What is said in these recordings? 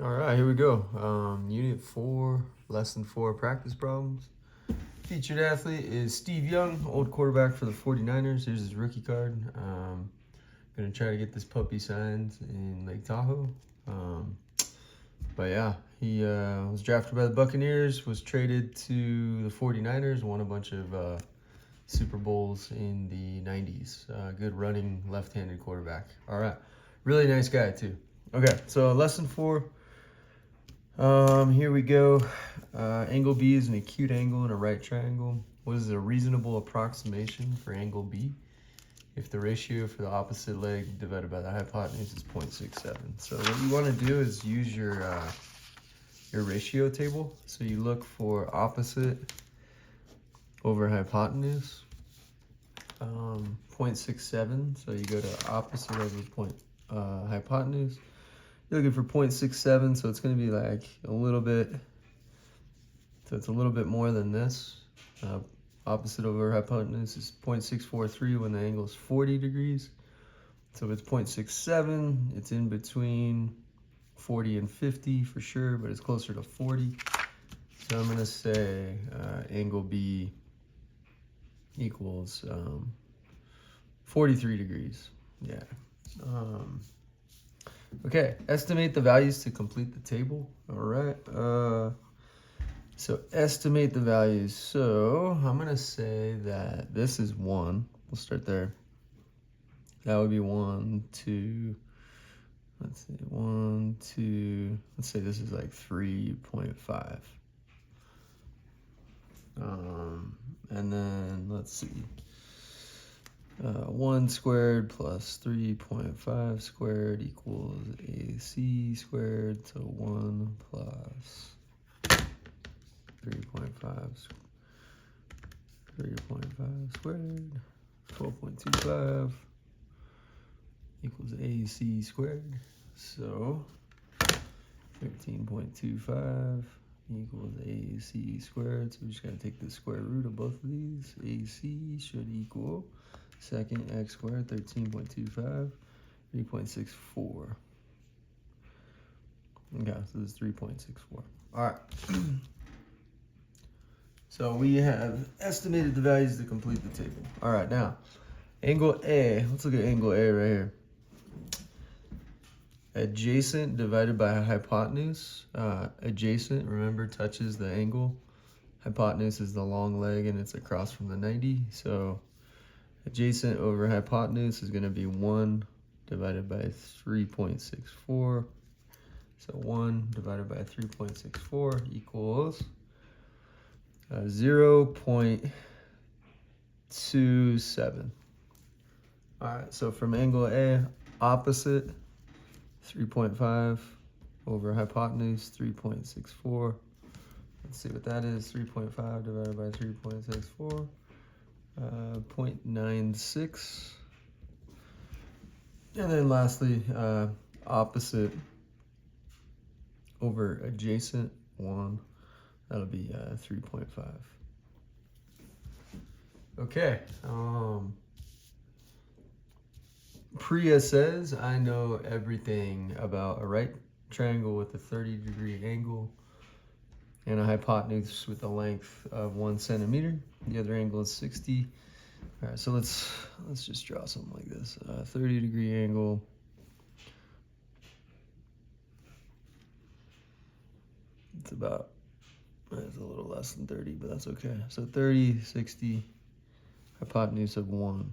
All right, here we go. Unit 4, Lesson 4, practice problems. Featured athlete is Steve Young, old quarterback for the 49ers. Here's his rookie card. Gonna try to get this puppy signed in Lake Tahoe. But yeah, he was drafted by the Buccaneers, was traded to the 49ers, won a bunch of Super Bowls in the 90s. Good running left-handed quarterback. All right, really nice guy too. Okay, so lesson 4. Here we go. Angle B is an acute angle in a right triangle. What is a reasonable approximation for angle B if the ratio for the opposite leg divided by the hypotenuse is 0.67? So what you want to do is use your ratio table. So you look for opposite over hypotenuse, 0.67. So you go to opposite over hypotenuse. You're looking for 0.67, so it's going to be like a little bit, so it's a little bit more than this. Opposite over hypotenuse is 0.643 when the angle is 40 degrees. So if it's 0.67, it's in between 40 and 50 for sure, but it's closer to 40. So I'm going to say angle B equals 43 degrees. Yeah. Okay, estimate the values to complete the table. All right. So estimate the values. So I'm going to say that this is 1. We'll start there. That would be 1, 2. Let's see, 1, 2. Let's say this is like 3.5. And then let's see. 1 squared plus 3.5 squared equals AC squared. So 1 plus 3.5 squared, 12.25 equals AC squared. So 13.25 equals AC squared. So we just got to take the square root of both of these. AC should equal second x squared, 13.25, 3.64. Okay, so this is 3.64. All right. So we have estimated the values to complete the table. All right, now, angle A. Let's look at angle A right here. Adjacent divided by hypotenuse. Adjacent, remember, touches the angle. Hypotenuse is the long leg, and it's across from the 90. So adjacent over hypotenuse is going to be 1 divided by 3.64. So 1 divided by 3.64 equals 0.27. All right, so from angle A, opposite 3.5 over hypotenuse 3.64. Let's see what that is. 3.5 divided by 3.64. 0.96. And then lastly, opposite over adjacent 1. That'll be 3.5. Okay. Priya says, I know everything about a right triangle with a 30-degree angle and a hypotenuse with a length of 1 centimeter. The other angle is 60. All right, so let's just draw something like this. 30-degree angle. It's a little less than 30, but that's okay. So 30, 60, hypotenuse of 1.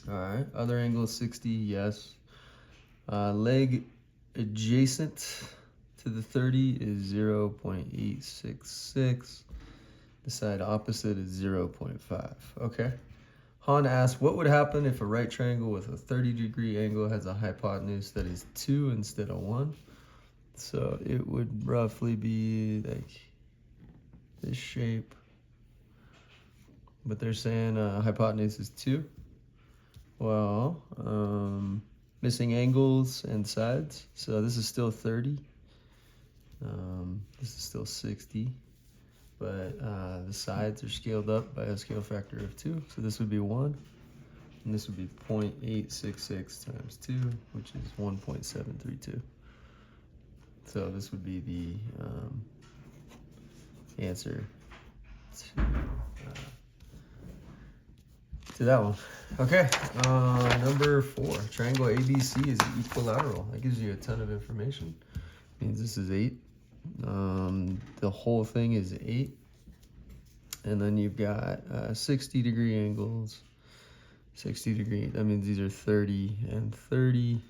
All right, other angle is 60, yes. Leg adjacent to the 30 is 0.866. The side opposite is 0.5. Okay. Han asks, what would happen if a right triangle with a 30-degree angle has a hypotenuse that is 2 instead of 1? So it would roughly be like this shape. But they're saying hypotenuse is 2. Well, missing angles and sides. So this is still 30. This is still 60. But the sides are scaled up by a scale factor of 2. So this would be 1. And this would be 0.866 times 2, which is 1.732. So this would be the answer to that one. Okay, number 4. Triangle ABC is equilateral. That gives you a ton of information. Means this is 8. The whole thing is 8. And then you've got 60-degree angles. 60 degree, that means these are 30 and 30.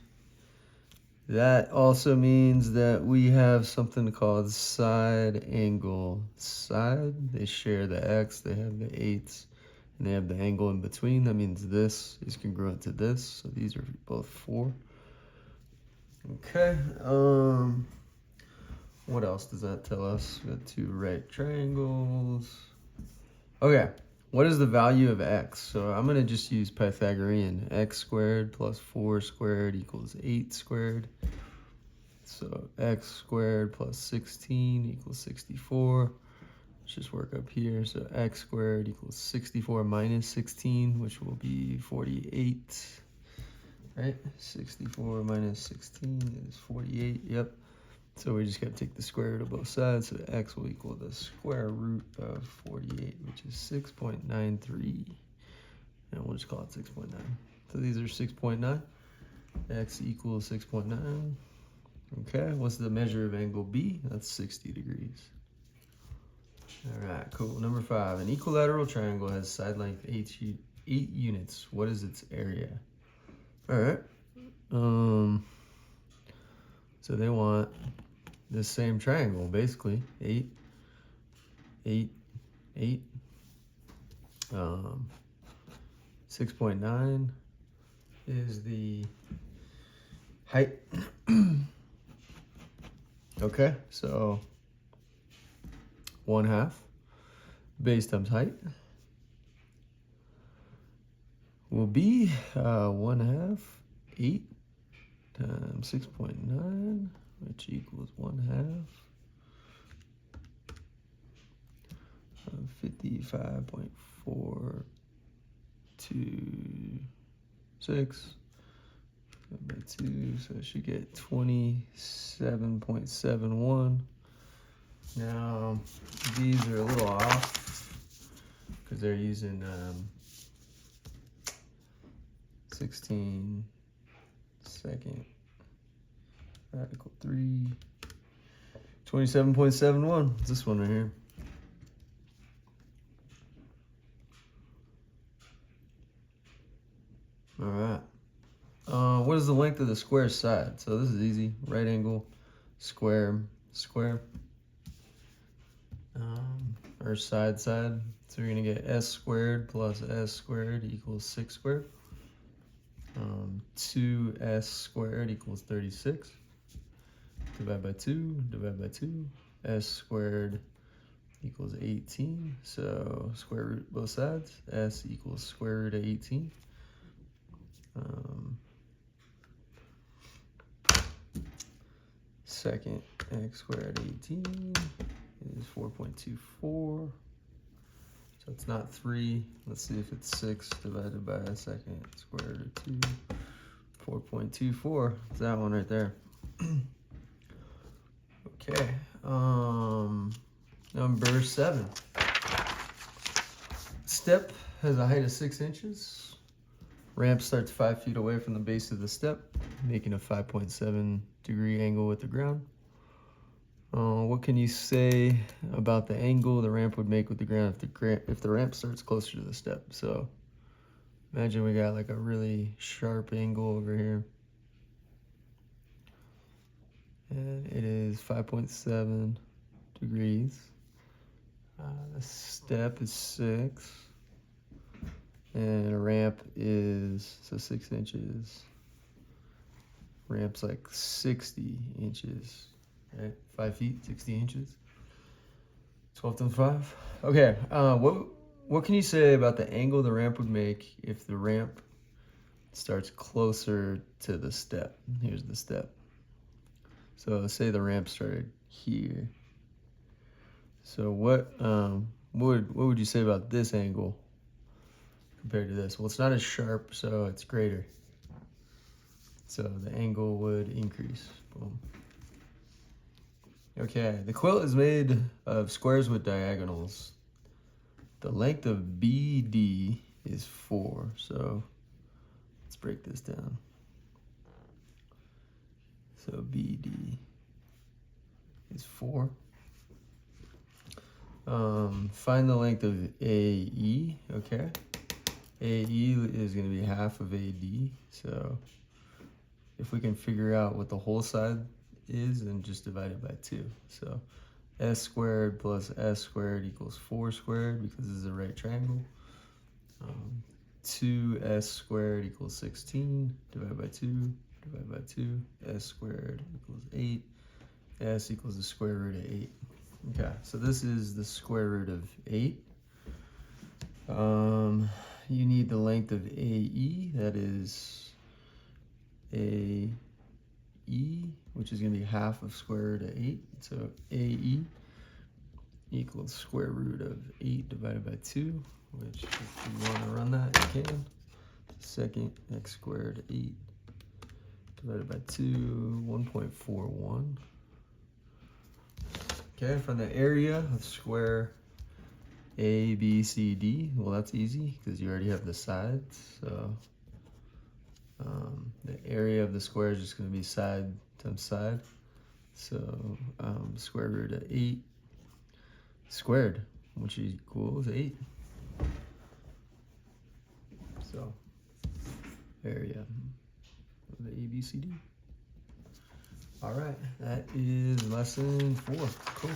That also means that we have something called side angle side. They share the x, they have the 8s, and they have the angle in between. That means this is congruent to this, so these are both 4. Okay, what else does that tell us? We got 2 right triangles. Okay, what is the value of x? So I'm going to just use Pythagorean. X squared plus 4 squared equals 8 squared. So x squared plus 16 equals 64. Let's just work up here. So x squared equals 64 minus 16, which will be 48. Right? 64 minus 16 is 48. Yep. So we just got to take the square root of both sides. So x will equal the square root of 48, which is 6.93. And we'll just call it 6.9. So these are 6.9. X equals 6.9. Okay, what's the measure of angle B? That's 60 degrees. All right, cool. Number 5. An equilateral triangle has side length 8 units. What is its area? All right. So they want the same triangle, basically. 8, 8, 8. 6.9 is the height. Okay, so 1/2 base times height will be 1/2 8 times 6.9, which equals 1/2 of 55.426 by 2, so it should get 27.71. Now, these are a little off because they're using 16 second radical 3. 27.71. It's this one right here. All right. What is the length of the square side? So this is easy. Right angle, square, square. Or side. So you're going to get s squared plus s squared equals 6 squared. 2s squared equals 36. Divide by 2, divide by 2. S squared equals 18. So square root both sides. S equals square root of 18. Second x squared 18 is 4.24. So it's not 3. Let's see if it's 6 divided by a second square root of 2. 4.24. It's that one right there. Okay. Number 7. Step has a height of 6 inches. Ramp starts 5 feet away from the base of the step, making a 5.7 degree angle with the ground. What can you say about the angle the ramp would make with the ground if the ramp starts closer to the step? So imagine we got like a really sharp angle over here. And it is 5.7 degrees. The step is 6. And a ramp is, so 6 inches. Ramp's like 60 inches, right? 5 feet, 60 inches. 12 times 5. Okay, what can you say about the angle the ramp would make if the ramp starts closer to the step? Here's the step. So say the ramp started here. So what would you say about this angle compared to this? Well, it's not as sharp, so it's greater. So the angle would increase. Boom. Okay, the quilt is made of squares with diagonals. The length of BD is 4, so let's break this down. So BD is 4. Find the length of AE, okay? AE is going to be half of AD, so if we can figure out what the whole side is, then just divide it by 2. So S squared plus S squared equals 4 squared because this is a right triangle. 2S squared equals 16, divided by 2, divided by 2. S squared equals 8. S equals the square root of 8. Okay, so this is the square root of 8. You need the length of AE, that is AE, which is going to be half of square root of 8. So AE equals square root of 8 divided by 2, which if you want to run that, you can. Second, x squared 8 divided by 2, 1.41. Okay, from the area of square ABCD, well, that's easy because you already have the sides. So the area of the square is just going to be side times side. So square root of 8 squared, which equals 8. So area of the ABCD. All right, that is lesson 4. Cool.